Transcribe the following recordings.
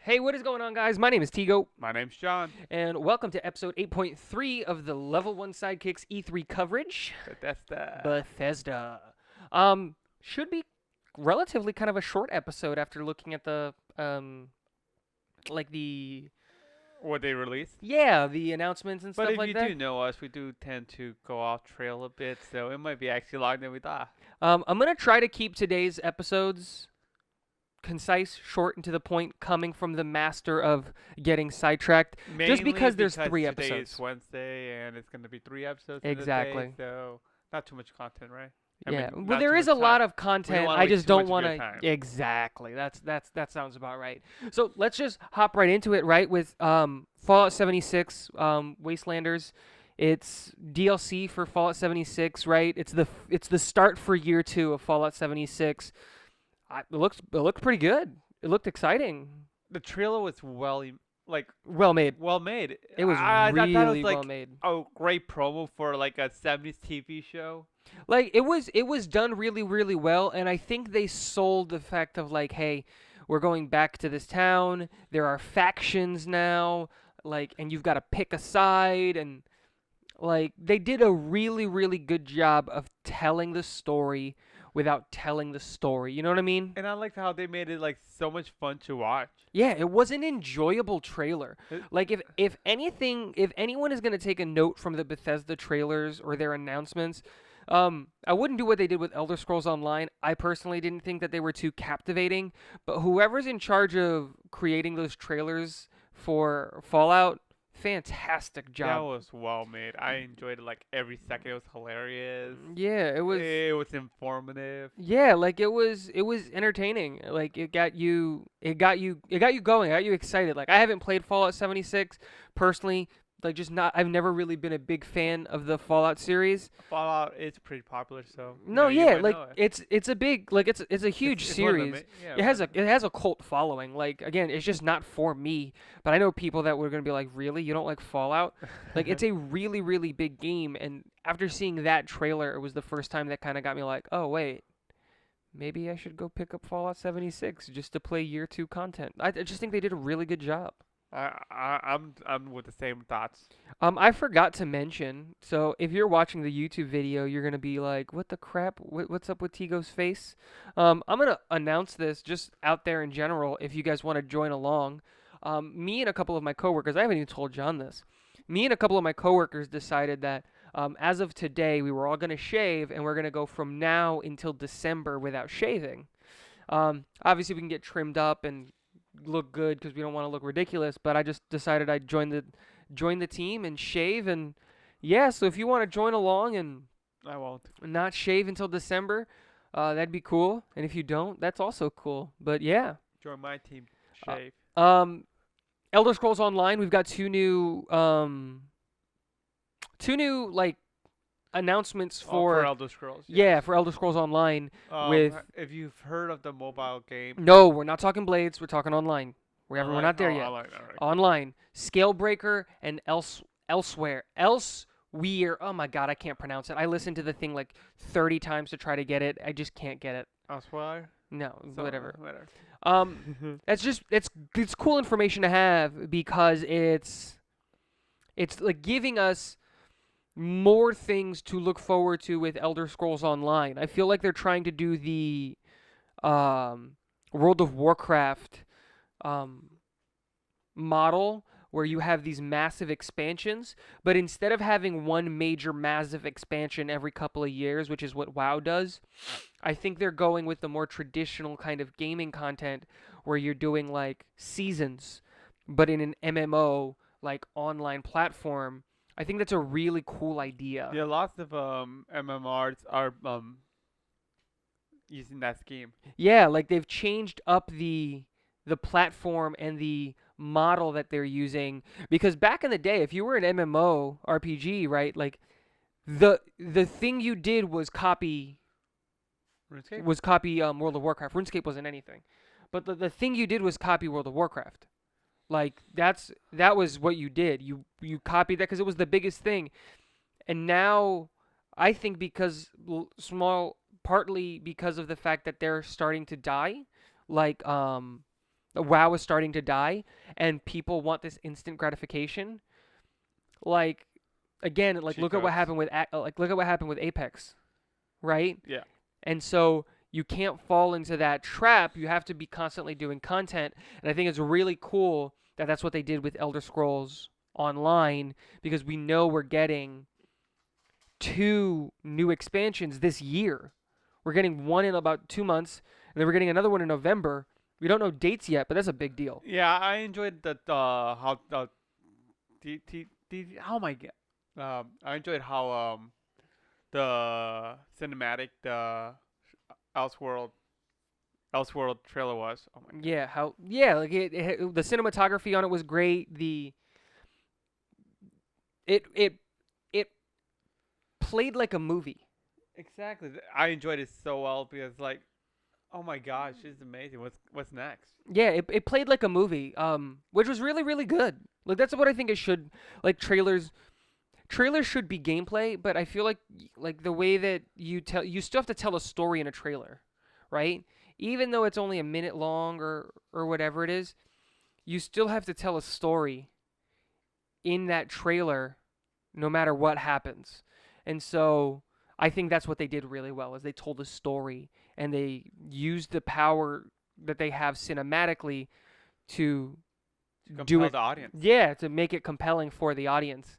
Hey, what is going on, guys? My name is Tigo, My name's John. and welcome to episode 8.3 of the Level 1 Sidekicks E3 coverage. Bethesda. Bethesda. Should be relatively kind of a short episode after looking at the, like the, What they released. the announcements and But stuff if like you that. do know us, we do tend to go off trail a bit, so it might be actually longer than we thought. I'm going to try to keep today's episodes concise, short, and to the point, coming from the master of getting sidetracked. Just because there's three today episodes. is Wednesday and it's going to be 3 episodes Exactly. in a day, so not too much content, right? Yeah, mean, well, not there too is a much lot time. of content. wanna I waste just too don't much want of your to. time. Exactly. That sounds about right. So let's just hop right into it, right? With Fallout 76, Wastelanders. It's DLC for Fallout 76, right? It's the start for year 2 of Fallout 76. It looked pretty good. It looked exciting. The trailer was well Well made. made. It was I thought it really was like well made. a great promo for like a 70s TV show. Like it was done really, really well, and I think they sold the fact of like, hey, we're going back to this town. There are factions now, like, and you've got to pick a side, and like they did a really, really good job of telling the story without telling the story. You know what I mean? And I liked how they made it like so much fun to watch. Yeah, it was an enjoyable trailer. It- Like if anything, if anyone is gonna take a note from the Bethesda trailers or their announcements, I wouldn't do what they did with Elder Scrolls Online. I personally didn't think that they were too captivating, but whoever's in charge of creating those trailers for Fallout, fantastic That job. was well made. I enjoyed it like every second. It was hilarious. Yeah, it was. It was informative. Yeah, like it was entertaining. Like it got you going, it got you excited. Like I haven't played Fallout 76 personally, like just not I've never really been a big fan of the Fallout series. Fallout is pretty popular, so No, you yeah, might like know it. it's a big like it's a huge It's one of the series. yeah, It has one- a it has a cult following. Like again, it's just not for me, but I know people that were going to be like, "Really? You don't like Fallout?" Like it's a really really big game, and after seeing that trailer, it was the first time that kind of got me like, "Oh, wait. Maybe I should go pick up Fallout 76 just to play year 2 content." I just think they did a really good job. I'm with the same thoughts. I forgot to mention, so if you're watching the YouTube video, you're going to be like, what the crap? What's up with Tigo's face? I'm going to announce this just out there in general if you guys want to join along. Me and a couple of my coworkers, I haven't even told John this. Me and a couple of my coworkers decided that as of today, we were all going to shave, and we're going to go from now until December without shaving. Obviously, we can get trimmed up and look good because we don't want to look ridiculous, but I just decided I'd join the team and shave, and yeah, so if you want to join along and I won't. not shave until December, that'd be cool. And if you don't, that's also cool. But yeah. Join my team. Uh, Shave. Elder Scrolls Online, we've got two new like announcements For for Elder Scrolls. yeah, for Elder Scrolls Online with If you've heard of the mobile game. no, we're not talking Blades, we're talking online. We're not there yet. Online, all right. Online, Scalebreaker, and Elsewhere. Oh my god, I can't pronounce it. I listened to the thing like 30 times to try to get it. I just can't get it. Elsewhere. No, So, whatever. Whatever. That's just it's cool information to have because it's like giving us more things to look forward to with Elder Scrolls Online. I feel like they're trying to do the World of Warcraft model where you have these massive expansions, but instead of having one major massive expansion every couple of years, which is what WoW does, I think they're going with the more traditional kind of gaming content where you're doing like seasons, but in an MMO like online platform. I think that's a really cool idea. Yeah, lots of MMRs are using that scheme. Yeah, like they've changed up the platform and the model that they're using because back in the day if you were an MMO RPG, right? Like the thing you did was copy RuneScape? World of Warcraft. RuneScape wasn't anything. But the thing you did was copy World of Warcraft. Like that was what you did. You copied that cuz it was the biggest thing. And now I think because partly because of the fact that they're starting to die, like WoW is starting to die, and people want this instant gratification. Like, again, like Cheat look at what codes. happened with look at what happened with Apex, right? Yeah. And so you can't fall into that trap. You have to be constantly doing content, and I think it's really cool that that's what they did with Elder Scrolls Online, because we know we're getting 2 new expansions this year. We're getting one in about 2 months, and then we're getting another one in November. We don't know dates yet, but that's a big deal. Yeah, I enjoyed the how oh my god. I enjoyed how the cinematic the Elseworld Elseworld trailer was. Oh my god. Yeah, like the cinematography on it was great. It it played like a movie. Exactly. I enjoyed it so well because like, oh my gosh, it's amazing. What's next? Yeah, it played like a movie, which was really really good. Like that's what I think it should. Like trailers should be gameplay, but I feel like the way that you still have to tell a story in a trailer, right? Even though it's only a minute long or whatever it is, you still have to tell a story in that trailer no matter what happens. And so I think that's what they did really well is they told a story and they used the power that they have cinematically to To do compel it. the audience. Yeah, to make it compelling for the audience.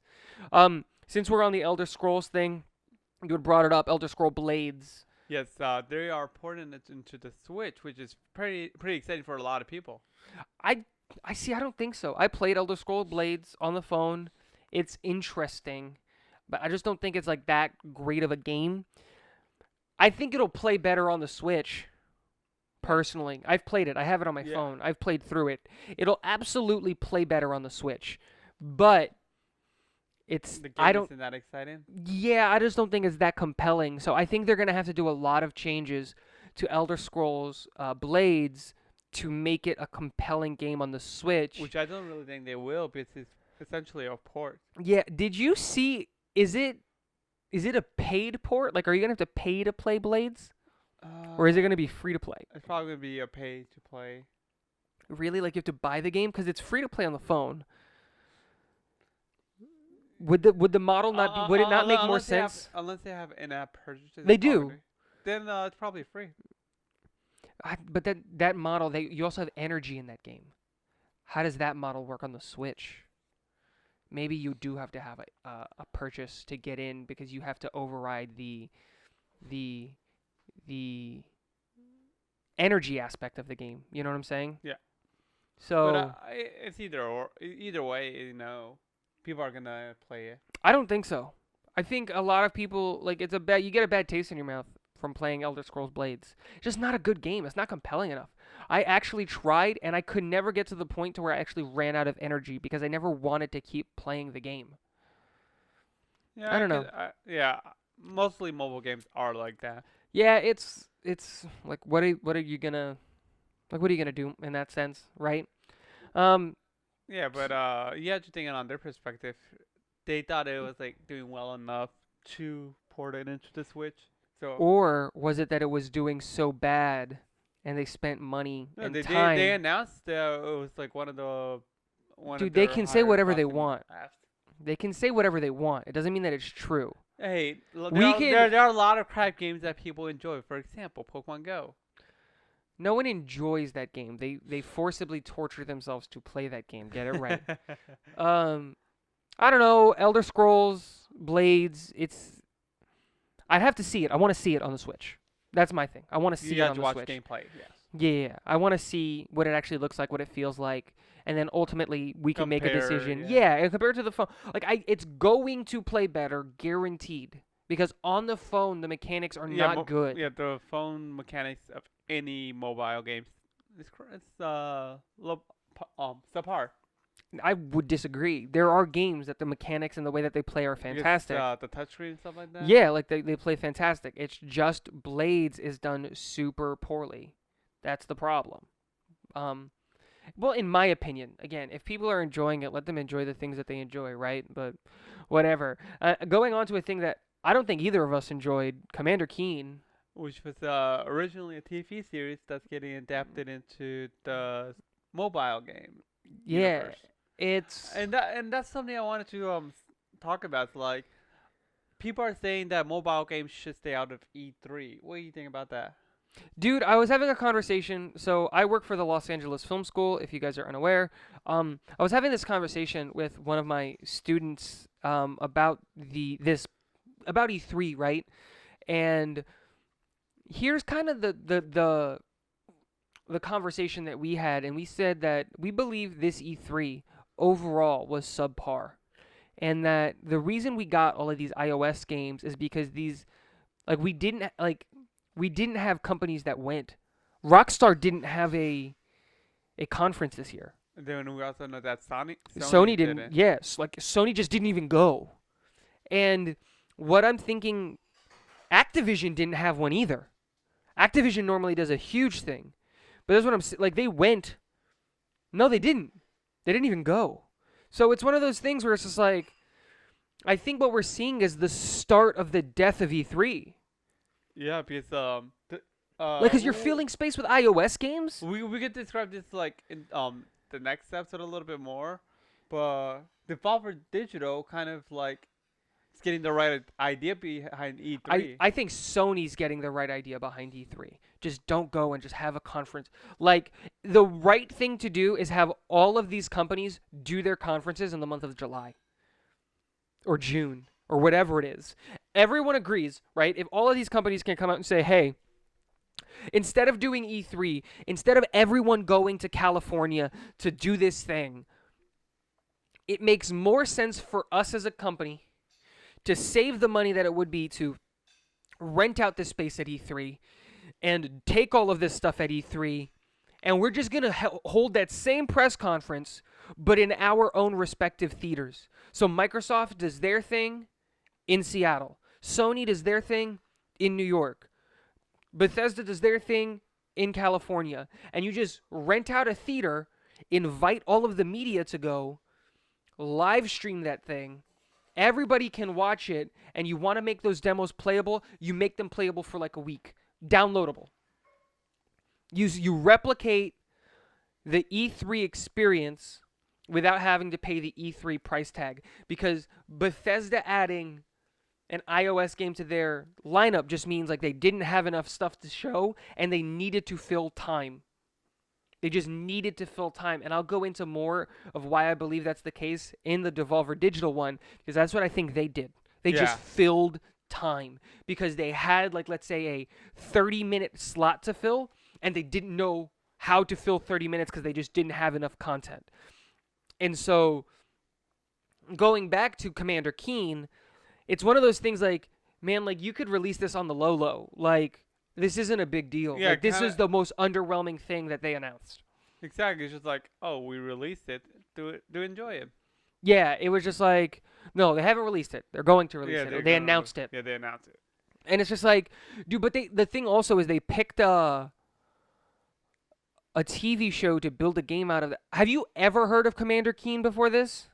Since we're on the Elder Scrolls thing, you had brought it up, Elder Scroll Blades. Yes, they are porting it into the Switch, which is pretty exciting for a lot of people. I I see. I don't think so. I played Elder Scroll Blades on the phone. It's interesting, but I just don't think it's like that great of a game. I think it'll play better on the Switch. Personally, I've played it. I have it on my Yeah. phone. I've played through it. It'll absolutely play better on the Switch, but it's The game I don't. isn't that exciting. Yeah, I just don't think it's that compelling. So I think they're gonna have to do a lot of changes to Elder Scrolls Blades to make it a compelling game on the Switch. Which I don't really think they will because it's essentially a port. Yeah, did you see? Is it a paid port? Like, are you gonna have to pay to play Blades, or is it gonna be free to play? It's probably gonna be a pay to play. Really, like you have to buy the game because it's free to play on the phone. Would the model not be? Would it not make more sense? Unless they have in-app purchases. They it's do. probably- Then it's probably free. But that model, you also have energy in that game. How does that model work on the Switch? Maybe you do have to have a purchase to get in because you have to override the the energy aspect of the game. You know what I'm saying? Yeah. So But it's either way, people are gonna play it. I don't think so. I think a lot of people like it's a bad. You get a bad taste in your mouth from playing Elder Scrolls Blades. It's just not a good game. It's not compelling enough. I actually tried, and I could never get to the point to where I actually ran out of energy because I never wanted to keep playing the game. Yeah, I don't know. Yeah, mostly mobile games are like that. Yeah, it's like what are you gonna do in that sense, right? Um, Yeah, but you have to think it on their perspective. They thought it was like doing well enough to port it into the Switch. So or was it that it was doing so bad and they spent money no, and they time? they announced that it was like one of Dude, they their can say higher whatever they grossing want. apps. They can say whatever they want. It doesn't mean that it's true. Hey, We can- there are a lot of crap games that people enjoy. For example, Pokemon Go. No one enjoys that game. They forcibly torture themselves to play that game. Get it right. I don't know. Elder Scrolls Blades. I'd have to see it. I want to see it on the Switch. That's my thing. I want to see You it have on to the watch Switch. gameplay. Yes. Yeah, I want to see what it actually looks like, what it feels like, and then ultimately we can make a Compare, decision. yeah. Yeah, and compare it to the phone. Like it's going to play better, guaranteed. Because on the phone the mechanics are not good. Yeah, the phone mechanics of any mobile games it's subpar. I would disagree. There are games that the mechanics and the way that they play are fantastic. Because, the touchscreen and stuff like that. Yeah, like they play fantastic. It's just Blades is done super poorly. That's the problem. Well, in my opinion, again, if people are enjoying it, let them enjoy the things that they enjoy, right? But whatever. Going on to a thing that I don't think either of us enjoyed, Commander Keen. Which was originally a TV series that's getting adapted into the mobile game Yeah, universe. it's And that's something I wanted to talk about. Like, people are saying that mobile games should stay out of E3. What do you think about that? dude. I was having a conversation. So I work for the Los Angeles Film School. If you guys are unaware, I was having this conversation with one of my students about about E3, right? And here's kind of the conversation that we had, and we said that we believe this E3 overall was subpar, and that the reason we got all of these iOS games is because these like we didn't have companies that went. Rockstar didn't have a conference this year. And then we also know that Sony Sony didn't. didn't. Yes, like Sony just didn't even go. And what I'm thinking, Activision didn't have one either. Activision normally does a huge thing, but that's what like. They went. No, they didn't. They didn't even go. So it's one of those things where it's just like, I think what we're seeing is the start of the death of E3. Yeah, because Like, cause you're filling space with iOS games. we could describe this like in the next episode a little bit more, but Devolver Digital kind of like is getting the right idea behind E3. I think Sony's getting the right idea behind E3. Just don't go and just have a conference. Like, the right thing to do is have all of these companies do their conferences in the month of July or June or whatever it is. Everyone agrees, right? If all of these companies can come out and say, hey, instead of doing E3, instead of everyone going to California to do this thing, it makes more sense for us as a company to save the money that it would be to rent out this space at E3 and take all of this stuff at E3, and we're just going to hold that same press conference, but in our own respective theaters. So Microsoft does their thing in Seattle. Sony does their thing in New York. Bethesda does their thing in California. And you just rent out a theater, invite all of the media to go, live stream that thing. Everybody can watch it, and you want to make those demos playable, you make them playable for like a week. Downloadable. You replicate the E3 experience without having to pay the E3 price tag, because Bethesda adding an iOS game to their lineup just means like they didn't have enough stuff to show and they needed to fill time. They just needed to fill time, and I'll go into more of why I believe that's the case in the Devolver Digital one, because that's what I think they did. They just filled time because they had, like, let's say a 30-minute slot to fill, and they didn't know how to fill 30 minutes because they just didn't have enough content. And so going back to Commander Keen, it's one of those things like, man, like, you could release this on the low. Like, this isn't a big deal. Yeah, like, this is the most underwhelming thing that they announced. Exactly. It's just like, oh, we released it. Do enjoy it. Yeah, it was just like, no, they haven't released it. They're going to release Yeah, it. They announced it. Yeah, they announced it. And it's just like, dude, but the thing also is they picked a TV show to build a game out of it. Have you ever heard of Commander Keen before this?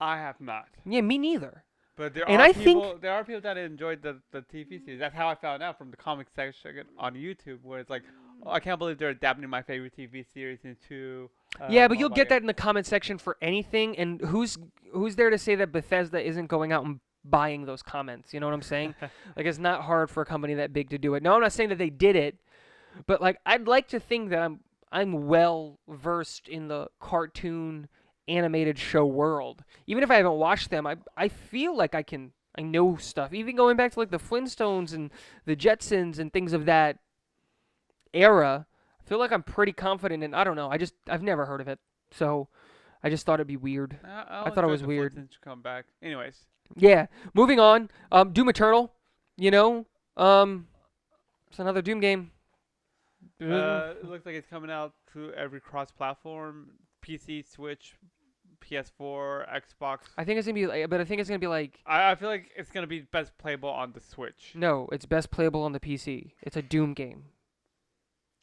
I have not. Yeah, me neither. But there And are I people. think- There are people that enjoyed the TV series. That's how I found out from the comic section on YouTube, where it's like, oh, I can't believe they're adapting my favorite TV series into. Yeah, but you'll mobile get game. that in the comment section for anything. And who's there to say that Bethesda isn't going out and buying those comments? You know what I'm saying? Like, it's not hard for a company that big to do it. No, I'm not saying that they did it, but like, I'd like to think that I'm well versed in the cartoon animated show world. Even if I haven't watched them, I feel like I know stuff. Even going back to like the Flintstones and the Jetsons and things of that era, I feel like I'm pretty confident in. I don't know. I've never heard of it, so I just thought it'd be weird. I thought it was weird. To come back. Anyways, Yeah. Moving on. Doom Eternal. You know, it's another Doom game. it looks like it's coming out to every cross-platform: PC, Switch, PS4, Xbox. I think it's gonna be, but I think it's gonna be like, I feel like it's gonna be best playable on the Switch. no, it's best playable on the PC. It's a Doom game.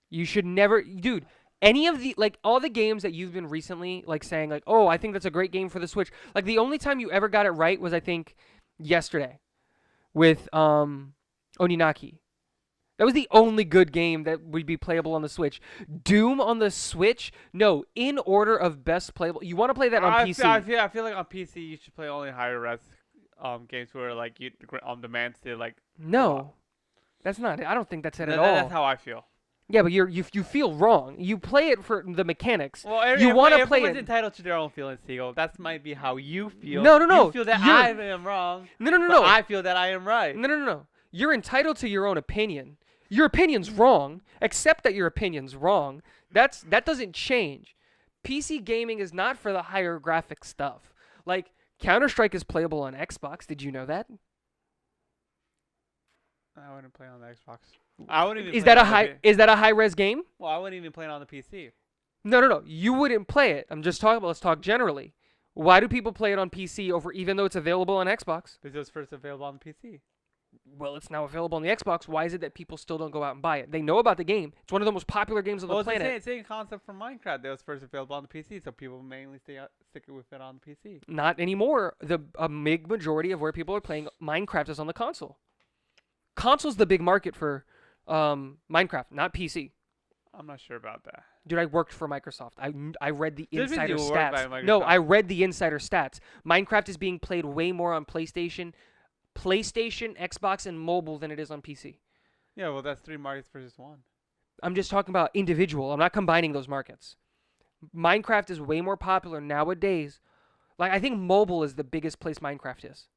You should never, dude. Any of the, like, all the games that you've been recently like saying like, oh, I think that's a great game for the Switch. Like, the only time you ever got it right was, I think, yesterday with Oninaki. That was the only good game that would be playable on the Switch. Doom on the Switch? No, in order of best playable. You want to play that on PC. I feel like on PC you should play only higher res games where like you demand to like. No, that's not it. I don't think that's it at all. That's how I feel. Yeah, but you feel wrong. You play it for the mechanics. Well, you want to play it. Everyone's entitled to their own feelings, Teagle. That might be how you feel. No. You feel that I am wrong. No. I feel that I am right. No. You're entitled to your own opinion. Your opinion's wrong. Accept that your opinion's wrong. That doesn't change. PC gaming is not for the higher graphic stuff. Like Counter-Strike is playable on Xbox. Did you know that? I wouldn't play on the Xbox. I wouldn't even. Is that a high res game? Well, I wouldn't even play it on the PC. No. You wouldn't play it. I'm just talking about. Let's talk generally. Why do people play it on PC even though it's available on Xbox? Because it was first available on the PC. Well, it's now available on the Xbox. Why is it that people still don't go out and buy it? They know about the game. It's one of the most popular games on the planet. It's the same concept from Minecraft that was first available on the PC, so people mainly stick with it on the PC. Not anymore. A big majority of where people are playing Minecraft is on the console. Console's the big market for Minecraft, not PC. I'm not sure about that. Dude, I worked for Microsoft. I read the insider you work by stats. Microsoft. No, I read the insider stats. Minecraft is being played way more on PlayStation, Xbox, and mobile than it is on PC. Yeah, well, that's 3 markets versus 1. I'm just talking about individual. I'm not combining those markets. Minecraft is way more popular nowadays. Like, I think mobile is the biggest place Minecraft is.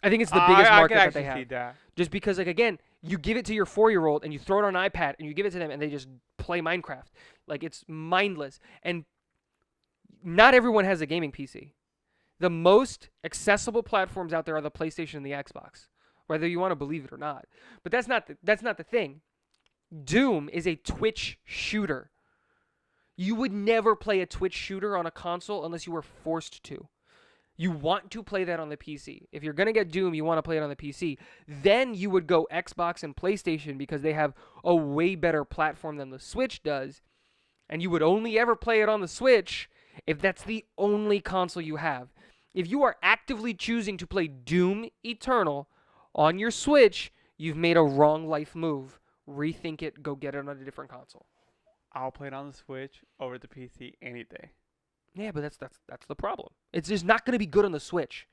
I think it's the biggest market that they have. I can actually see that. Just because, like, again, you give it to your 4-year-old and you throw it on an iPad and you give it to them and they just play Minecraft. Like, it's mindless. And not everyone has a gaming PC. The most accessible platforms out there are the PlayStation and the Xbox, whether you want to believe it or not. But that's not the thing. Doom is a Twitch shooter. You would never play a Twitch shooter on a console unless you were forced to. You want to play that on the PC. If you're going to get Doom, you want to play it on the PC. Then you would go Xbox and PlayStation because they have a way better platform than the Switch does. And you would only ever play it on the Switch if that's the only console you have. If you are actively choosing to play Doom Eternal on your Switch, you've made a wrong life move. Rethink it. Go get it on a different console. I'll play it on the Switch over the PC any day. Yeah, but that's the problem. It's just not going to be good on the Switch.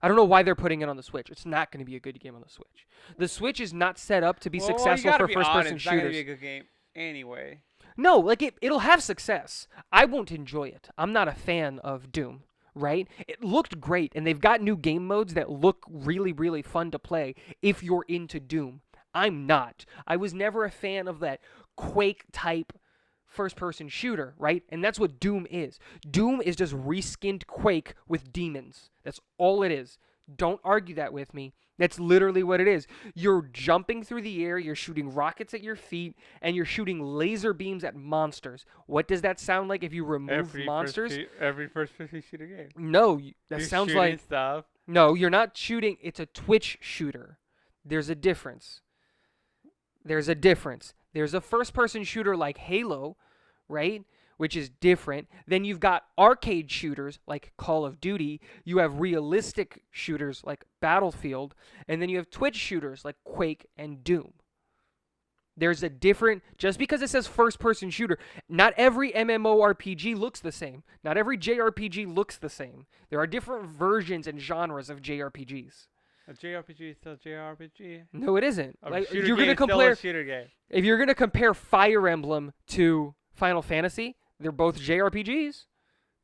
I don't know why they're putting it on the Switch. It's not going to be a good game on the Switch. The Switch is not set up to be successful for first-person shooters. It's not going to be a good game anyway. No, like it'll have success. I won't enjoy it. I'm not a fan of Doom, right? It looked great, and they've got new game modes that look really, really fun to play if you're into Doom. I'm not. I was never a fan of that Quake-type first-person shooter, right? And that's what Doom is. Doom is just reskinned Quake with demons. That's all it is. Don't argue that with me. That's literally what it is. You're jumping through the air, you're shooting rockets at your feet, and you're shooting laser beams at monsters. What does that sound like if you remove monsters? Every first-person shooter game. No, that sounds like stuff. No, you're not shooting. It's a Twitch shooter. There's a difference. There's a first-person shooter like Halo, right? Which is different. Then you've got arcade shooters like Call of Duty. You have realistic shooters like Battlefield. And then you have Twitch shooters like Quake and Doom. There's a different, just because it says first-person shooter, not every MMORPG looks the same. Not every JRPG looks the same. There are different versions and genres of JRPGs. A JRPG is still a JRPG. No, it isn't. Like you're gonna compare a shooter game. If you're gonna compare Fire Emblem to Final Fantasy, they're both JRPGs.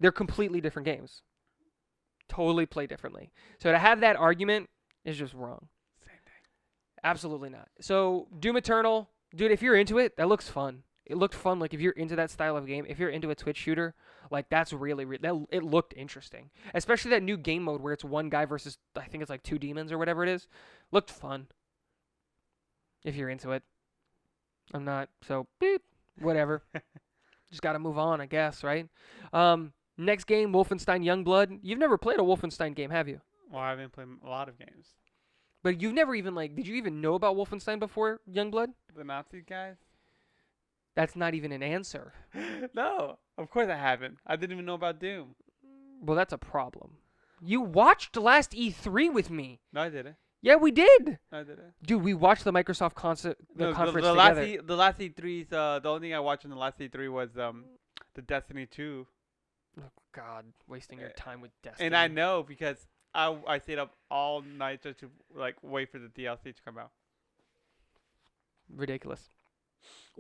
They're completely different games. Totally play differently. So to have that argument is just wrong. Same thing. Absolutely not. So Doom Eternal, dude, if you're into it, that looks fun. It looked fun. Like if you're into that style of game, if you're into a Twitch shooter, like that's really it looked interesting. Especially that new game mode where it's one guy versus I think it's like 2 demons or whatever it is. Looked fun. If you're into it. I'm not, so beep, whatever. Just got to move on, I guess, right? Next game, Wolfenstein Youngblood. You've never played a Wolfenstein game, have you? Well, I've been playing a lot of games. But you've never even, did you even know about Wolfenstein before Youngblood? The Nazi guys? That's not even an answer. No, of course I haven't. I didn't even know about Doom. Well, that's a problem. You watched last E3 with me. No, I didn't. Yeah, we did. I didn't. Dude, we watched the Microsoft No, conference the together. the last E3's the only thing I watched in the last E3 was the Destiny 2. Oh, God, wasting your Uh, time with Destiny. And I know because I stayed up all night just to like wait for the DLC to come out. Ridiculous.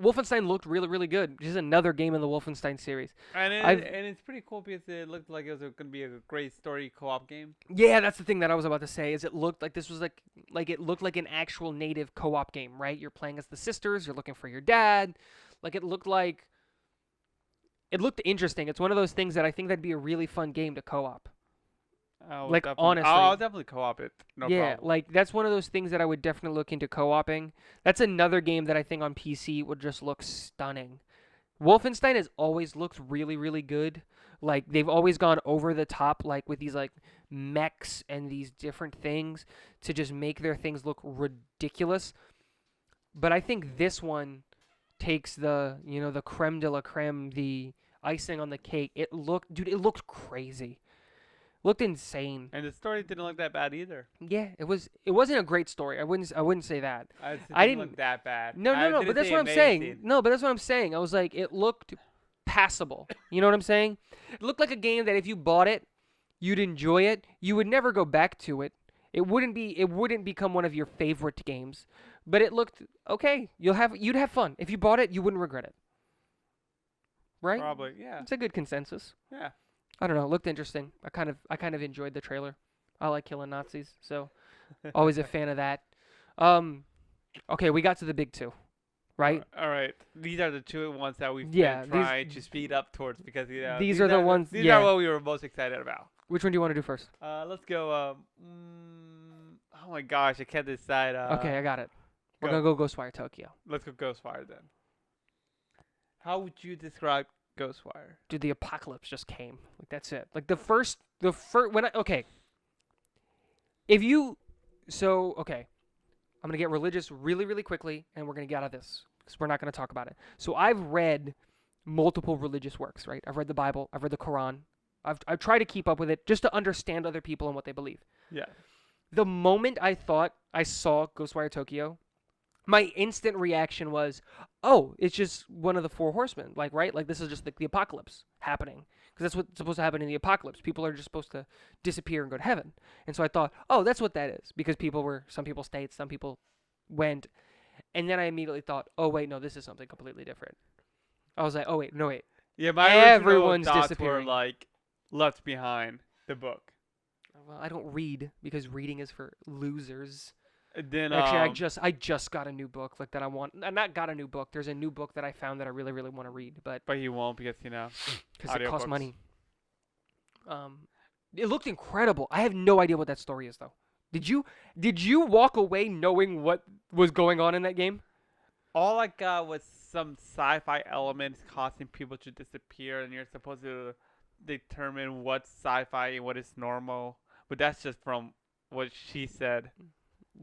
Wolfenstein looked really, really good. Just another game in the Wolfenstein series. And I've it's pretty cool because it looked like it was going to be a great story co-op game. Yeah, that's the thing that I was about to say. Is it looked like this was like it looked like an actual native co-op game, right? You're playing as the sisters. You're looking for your dad. Like it looked interesting. It's one of those things that I think that'd be a really fun game to co-op. Like honestly, I'll definitely co-op it. No yeah, problem. like that's one of those things that I would definitely look into co-oping. That's another game that I think on PC would just look stunning. Wolfenstein has always looked really, really good. Like they've always gone over the top, like with these like mechs and these different things to just make their things look ridiculous. But I think this one takes the creme de la creme, the icing on the cake. It looked crazy. Looked insane. And the story didn't look that bad either. Yeah, it wasn't a great story. I wouldn't say that. It I didn't didn't look that bad. No, I no, no, didn't but that's say what I'm saying. amazing. No, but that's what I'm saying. I was like, it looked passable. You know what I'm saying? It looked like a game that if you bought it, you'd enjoy it. You would never go back to it. It wouldn't become one of your favorite games. But it looked okay. You'd have fun. If you bought it, you wouldn't regret it. Right? Probably, yeah. It's a good consensus. Yeah. I don't know. It looked interesting. I kind of enjoyed the trailer. I like killing Nazis, so always a fan of that. Okay, we got to the big two, right? All right. These are the two ones that we've Yeah, been trying to speed up towards because These are the ones- These yeah. are what we were most excited about. Which one do you want to do first? Let's go. Oh my gosh, I can't decide. Okay, I got it. We're go. gonna go Ghostwire Tokyo. Let's go Ghostwire then. How would you describe Ghostwire? Dude, the apocalypse just came. Like that's it. Like the first when okay. If you okay. I'm going to get religious really, really quickly, and we're going to get out of this because we're not going to talk about it. So I've read multiple religious works, right? I've read the Bible. I've read the Quran. I've tried to keep up with it just to understand other people and what they believe. Yeah. The moment I thought I saw Ghostwire Tokyo, my instant reaction was, oh, it's just one of the four horsemen. Like, right? Like, this is just the apocalypse happening. Because that's what's supposed to happen in the apocalypse. People are just supposed to disappear and go to heaven. And so I thought, oh, that's what that is. Because some people stayed, some people went. And then I immediately thought, oh, wait, no, this is something completely different. I was like, oh, wait, no, wait. Yeah, my Everyone's original thoughts disappearing. were like left behind the book. Well, I don't read because reading is for losers. And then Actually, I just got a new book like that I want. I not got a new book. There's a new book that I found that I really, really want to read, but you won't because because it costs audiobooks. money. It looked incredible. I have no idea what that story is though. Did you walk away knowing what was going on in that game? All I got was some sci-fi elements causing people to disappear, and you're supposed to determine what's sci-fi and what is normal. But that's just from what she said.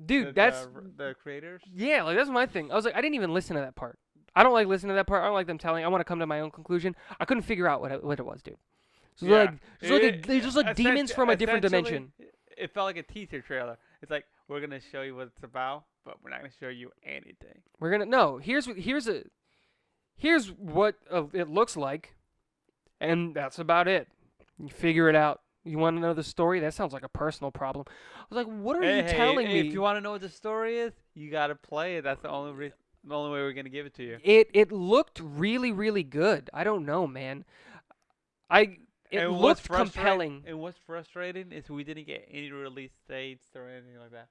Dude, that's the creators. yeah, like that's my thing. I was like, I didn't even listen to that part. I don't like listening to that part. I don't like them telling. I want to come to my own conclusion. I couldn't figure out what it was, dude. So Yeah. they're just like demons from a different dimension. It felt like a teaser trailer. It's like, we're gonna show you what it's about, but we're not gonna show you anything. We're gonna no. Here's what it looks like, and that's about it. You figure it out. You want to know the story? That sounds like a personal problem. I was like, what are you telling me? If you want to know what the story is, you gotta play it. That's the only way we're gonna give it to you. It looked really, really good. I don't know, man. It looked compelling. And what's frustrating is we didn't get any release dates or anything like that.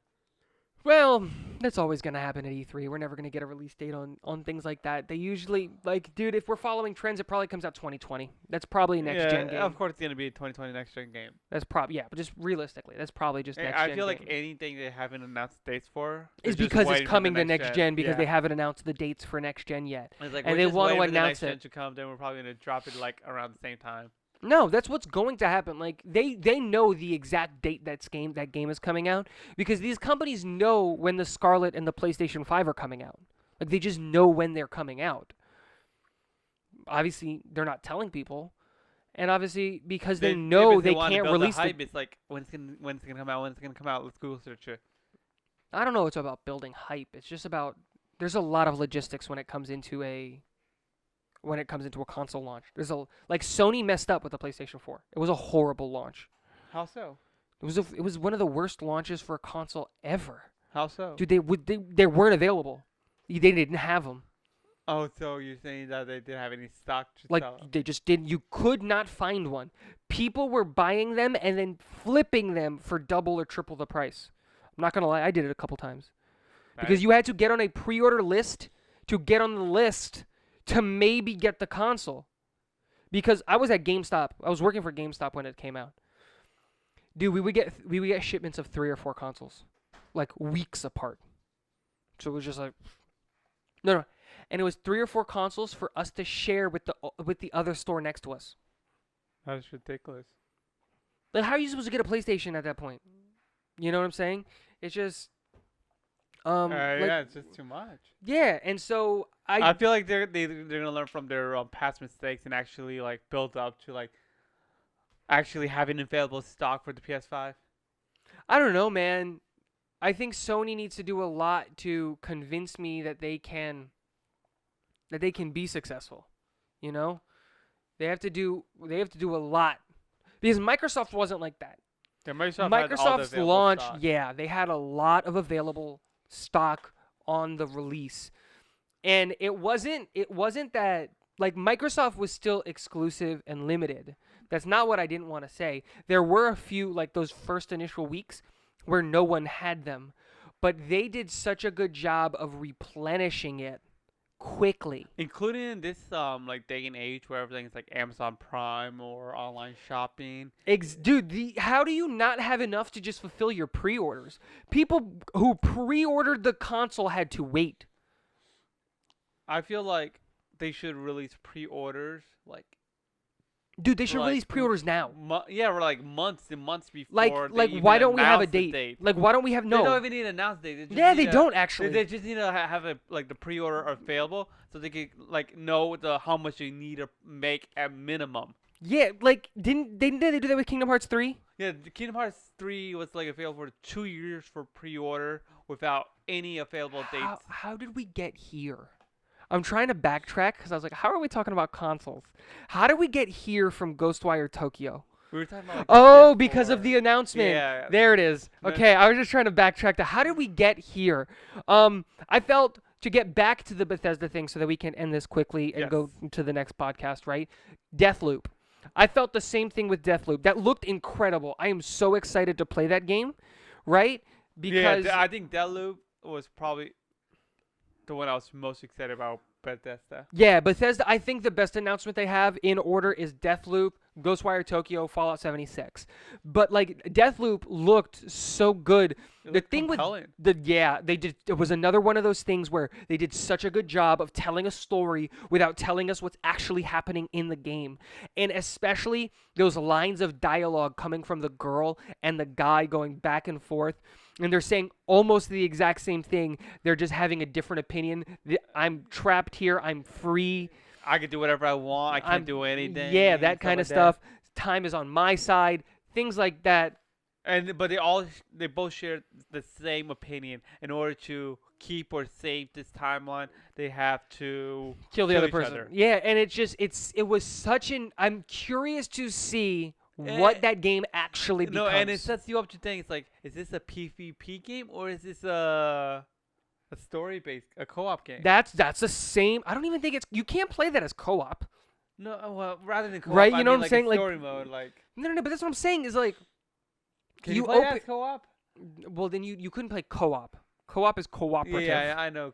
Well, that's always going to happen at E3. We're never going to get a release date on things like that. They usually, like, dude, if we're following trends, it probably comes out 2020. That's probably a next-gen game. Of course it's going to be a 2020 next-gen game. That's probably, yeah, but just realistically, that's probably just next-gen I feel like game. anything they haven't announced dates for is because it's coming to next-gen because they haven't announced the dates for next-gen yet. It's like, and we're they just want to waiting for the announce next gen it. to come, then we're probably going to drop it, like, around the same time. No, that's what's going to happen. Like they know the exact date that game is coming out because these companies know when the Scarlet and the PlayStation 5 are coming out. Like they just know when they're coming out. Obviously, they're not telling people, and obviously because they know they can't release the hype. It's like when's it gonna come out? When's it gonna come out? Let's Google search it. I don't know. It's about building hype. It's just about there's a lot of logistics when it comes into a console launch. There's a like Sony messed up with the PlayStation 4. It was a horrible launch. How so? It was one of the worst launches for a console ever. How so? Dude, they weren't available. They didn't have them. Oh, so you're saying that they didn't have any stock to Like sell? they just didn't. You could not find one. People were buying them and then flipping them for double or triple the price. I'm not gonna lie, I did it a couple times because Nice. you had to get on a pre-order list to get on the list to maybe get the console. Because I was at GameStop. I was working for GameStop when it came out. Dude, we would get shipments of 3 or 4 consoles, like weeks apart. So it was just like, no, and it was 3 or 4 consoles for us to share with the other store next to us. That's ridiculous. Like, how are you supposed to get a PlayStation at that point? You know what I'm saying? It's just, like, Yeah, it's just too much. yeah. And so I feel like they're gonna learn from their past mistakes and actually like build up to like actually having available stock for the PS5. I don't know, man. I think Sony needs to do a lot to convince me that they can be successful. You know? They have to do a lot. Because Microsoft wasn't like that. Yeah, Microsoft had all the Microsoft's available launch, stock. yeah, they had a lot of available stock on the release. And it wasn't that like Microsoft was still exclusive and limited. That's not what I didn't want to say. There were a few like those first initial weeks where no one had them, but they did such a good job of replenishing it quickly. Including in this like day and age where everything's like Amazon Prime or online shopping. Dude, how do you not have enough to just fulfill your pre-orders? People who pre-ordered the console had to wait. I feel like they should release pre-orders like Dude, they should like, release pre-orders now. Yeah, we're like months and months before. Like they even why don't we have a announce the date? date. Like why don't we have They don't no? even need to announce the date. They just Yeah, need they to- don't actually. They just need to have a like the pre-order available so they can like know how much they need to make at minimum. Yeah, like didn't they do that with Kingdom Hearts 3? Yeah, the Kingdom Hearts 3 was like available for 2 years for pre-order without any available dates. How did we get here? I'm trying to backtrack because I was like, how are we talking about consoles? How did we get here from Ghostwire Tokyo? We were talking about like Oh, PS4. because of the announcement. Yeah. There it is. No- Okay, I was just trying to backtrack to how did we get here? I felt to get back to the Bethesda thing so that we can end this quickly and go to the next podcast, right? Deathloop. I felt the same thing with Deathloop. That looked incredible. I am so excited to play that game, right? Because I think Deathloop was probably the one I was most excited about Bethesda. yeah, Bethesda, I think the best announcement they have in order is Deathloop, Ghostwire Tokyo, Fallout 76. But like Deathloop looked so good. It The looked thing compelling. they did it was another one of those things where they did such a good job of telling a story without telling us what's actually happening in the game. And especially those lines of dialogue coming from the girl and the guy going back and forth. And they're saying almost the exact same thing. They're just having a different opinion. I'm trapped here. I'm free. I could do whatever I want. I can't do anything. Yeah, that kind like of stuff. Time is on my side. Things like that. But they both share the same opinion. In order to keep or save this timeline, they have to Kill the other each person. other. Yeah, and it was such an. I'm curious to see what that game actually becomes. No, and it sets you up to think. It's like, is this a PvP game or is this a story-based, a co-op game? That's the same. I don't even think it's. You can't play that as co-op. No, well, rather than co-op, Right, I you know mean, what I'm saying? a Like- story mode, like. No, but that's what I'm saying is like. Can you you play open- that as co-op? Well, then you couldn't play co-op. Co-op is cooperative. Yeah, I know.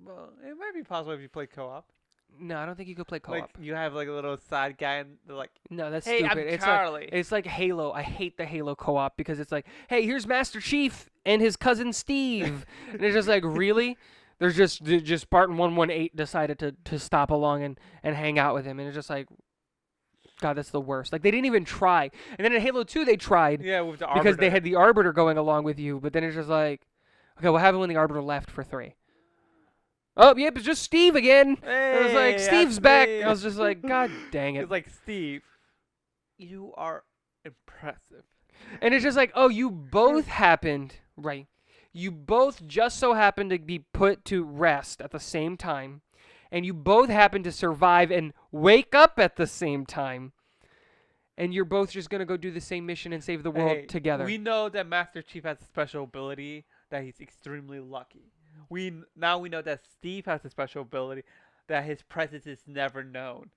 Well, it might be possible if you play co-op. No, I don't think you could play co-op. Like you have like a little side guy and they're like, No, that's "Hey, stupid. I'm It's Charlie." like it's like Halo. I hate the Halo co-op because it's like, hey, here's Master Chief and his cousin Steve, and it's just like, really? There's just Spartan 118 decided to stop along and hang out with him, and it's just like, God, that's the worst. Like they didn't even try. And then in Halo 2 they tried Yeah, with the because they Arbiter. had the Arbiter going along with you, but then it's just like, okay, what happened when the Arbiter left for 3? Oh, yep, it's just Steve again. It was like, Hey, Steve's that's back. me. I was just like, God dang it. It's like, Steve, you are impressive. And it's just like, oh, you both happened, right? You both just so happen to be put to rest at the same time, and you both happen to survive and wake up at the same time, and you're both just going to go do the same mission and save the world together. We know that Master Chief has a special ability that he's extremely lucky. Now we know that Steve has a special ability that his presence is never known.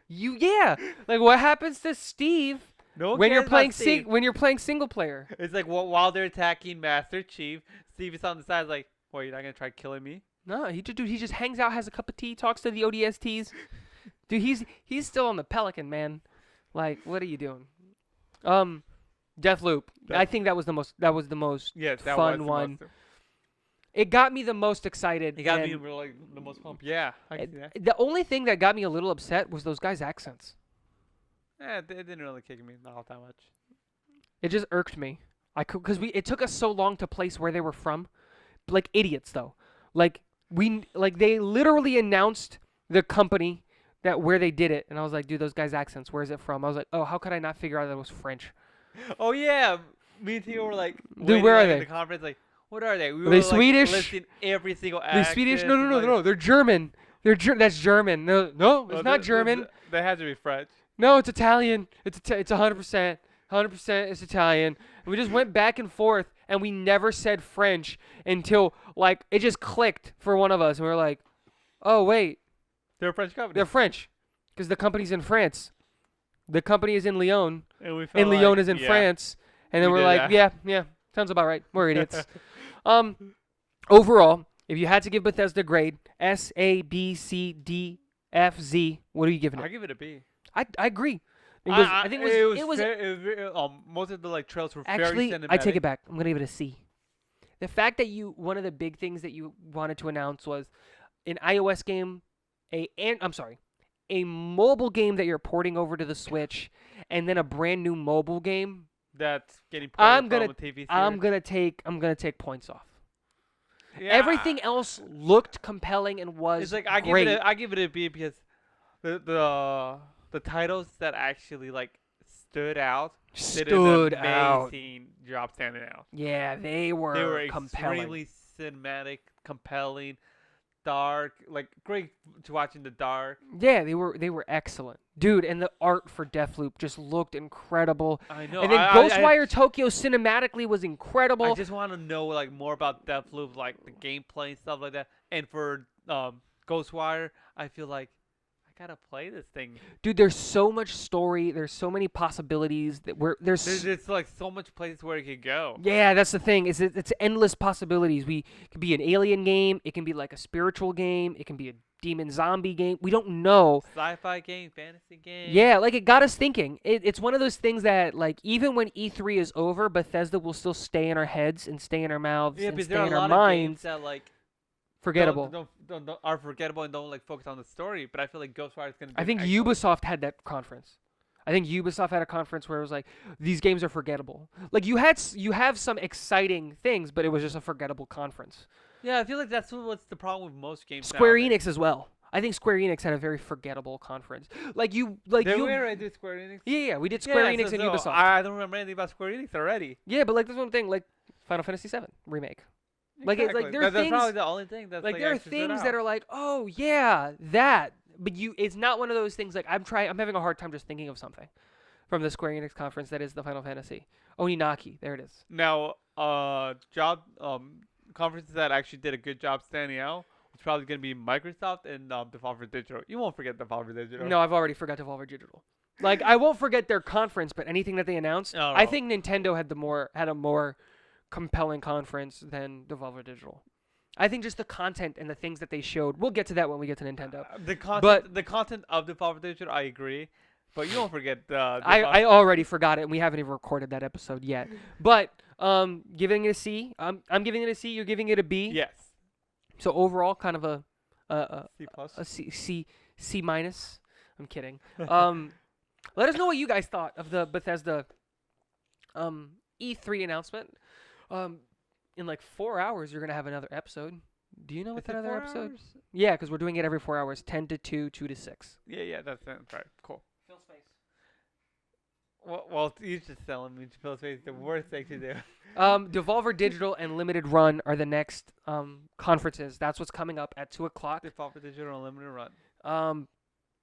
Like what happens to Steve No one when you're cares playing about Steve. when you're playing single player? It's like while they're attacking Master Chief, Steve is on the side like, "What, you're not gonna try killing me?" No, he just hangs out, has a cup of tea, talks to the ODSTs. Dude, he's still on the Pelican, man. Like, what are you doing? Deathloop. I think that was the most Yes, that fun was one. The most, It got me the most excited. it got me really the most pumped. Yeah, I can see that. The only thing that got me a little upset was those guys' accents. It didn't really kick me not all that much. It just irked me. Because it took us so long to place where they were from, like idiots though. Like they literally announced the company where they did it, and I was like, dude, those guys' accents, where is it from? I was like, oh, how could I not figure out that it was French? Oh yeah, me and Theo were like, dude, where are they? In the conference, like, what are they? We Are they were Swedish? listing every single They accent. Swedish? No, they're German. That's German. No, it's not German. They had to be French. No, it's Italian. It's 100%. 100% it's Italian. And we just went back and forth, and we never said French until, like, it just clicked for one of us. And we were like, oh, wait. They're a French company. They're French. Because the company's in France. The company is in Lyon. And Lyon is in France. And then we're like, that. yeah, sounds about right. We're idiots. Overall, if you had to give Bethesda a grade, S, A, B, C, D, F, Z, what are you giving it? I give it a B. I agree. I think it was most of the like trails were actually, very cinematic. I take it back. I'm gonna give it a C. The fact that one of the big things that you wanted to announce was an iOS game, a mobile game that you're porting over to the Switch, and then a brand new mobile game. That's getting ported from a TV series. I'm gonna take points off. Yeah. Everything else looked compelling and was it's like great. I give it a B because the titles that actually like stood out did an amazing job standing out. Yeah, they were compelling. Extremely cinematic, compelling, dark, like great to watch in the dark. Yeah, they were excellent, dude. And the art for Deathloop just looked incredible. I know. And then Ghostwire Tokyo cinematically was incredible. I just want to know like more about Deathloop, like the gameplay and stuff like that. And for Ghostwire, I feel like I gotta play this thing. Dude, there's so much story. There's so many possibilities there's like so much places where it could go. Yeah, that's the thing. It's endless possibilities. It could be an alien game. It can be like a spiritual game. It can be a demon zombie game. We don't know. Sci-fi game, fantasy game. Yeah, like it got us thinking. It's one of those things that like even when E3 is over, Bethesda will still stay in our heads and stay in our mouths and stay in our minds. That like forgettable. Are forgettable and don't like focus on the story. But I feel like Ghostwire is gonna. I think Ubisoft had that conference. I think Ubisoft had a conference where it was like these games are forgettable. Like you have some exciting things, but it was just a forgettable conference. Yeah, I feel like that's what's the problem with most games. Square Enix as well. I think Square Enix had a very forgettable conference. Did Square Enix? Yeah, we did Square Enix and Ubisoft. I don't remember anything about Square Enix already. Yeah, but like there's one thing like Final Fantasy VII remake. Like exactly. it's like there are things. That's probably the only thing that's like there are things that are like, oh yeah, that. But it's not one of those things like I'm having a hard time just thinking of something from the Square Enix conference that is the Final Fantasy. Oninaki, there it is. Now, conferences that actually did a good job standing out was probably going to be Microsoft and Devolver Digital. You won't forget Devolver Digital. No, I've already forgot Devolver Digital. Like I won't forget their conference, but anything that they announced, I think Nintendo had a more compelling conference than Devolver Digital. I think just the content and the things that they showed. We'll get to that when we get to Nintendo. The content of Devolver Digital, I agree. But you don't forget I already forgot it, and we haven't even recorded that episode yet. But giving it a C. I'm giving it a C. You're giving it a B. Yes. So overall, kind of a C plus. A C minus. I'm kidding. Let us know what you guys thought of the Bethesda E3 announcement. In like 4 hours, you're gonna have another episode. Do you know what's another episode? Hours? Yeah, because we're doing it every 4 hours, 10 to 2, 2 to 6. Yeah, that's right. Cool. Fill space. Well, you just telling me Phil's face the worst thing to do. Devolver Digital and Limited Run are the next conferences. That's what's coming up at 2 o'clock. Devolver Digital-Limited Run.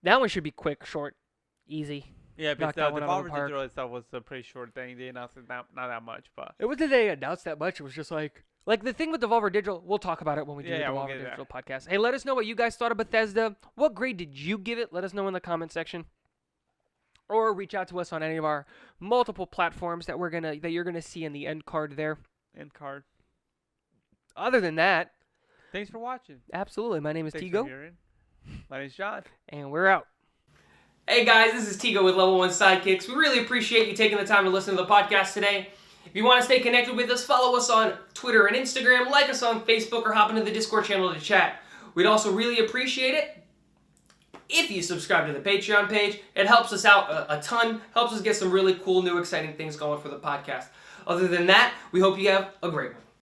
That one should be quick, short, easy. Yeah, Knock but that one out of the Devolver park. Digital itself was a pretty short thing. They announced it not that much, but It wasn't they announced that much. It was just like the thing with Devolver Digital. We'll talk about it when we do the we'll Devolver get there. Digital podcast. Hey, let us know what you guys thought of Bethesda. What grade did you give it? Let us know in the comment section. Or reach out to us on any of our multiple platforms that you're gonna see in the end card there. End card. Other than that, Thanks for watching. absolutely. My name is Thanks Tigo, for hearing. My name's John. and we're out. Hey guys, this is Tigo with Level 1 Sidekicks. We really appreciate you taking the time to listen to the podcast today. If you want to stay connected with us, follow us on Twitter and Instagram, like us on Facebook, or hop into the Discord channel to chat. We'd also really appreciate it if you subscribe to the Patreon page. It helps us out a ton, helps us get some really cool, new, exciting things going for the podcast. Other than that, we hope you have a great one.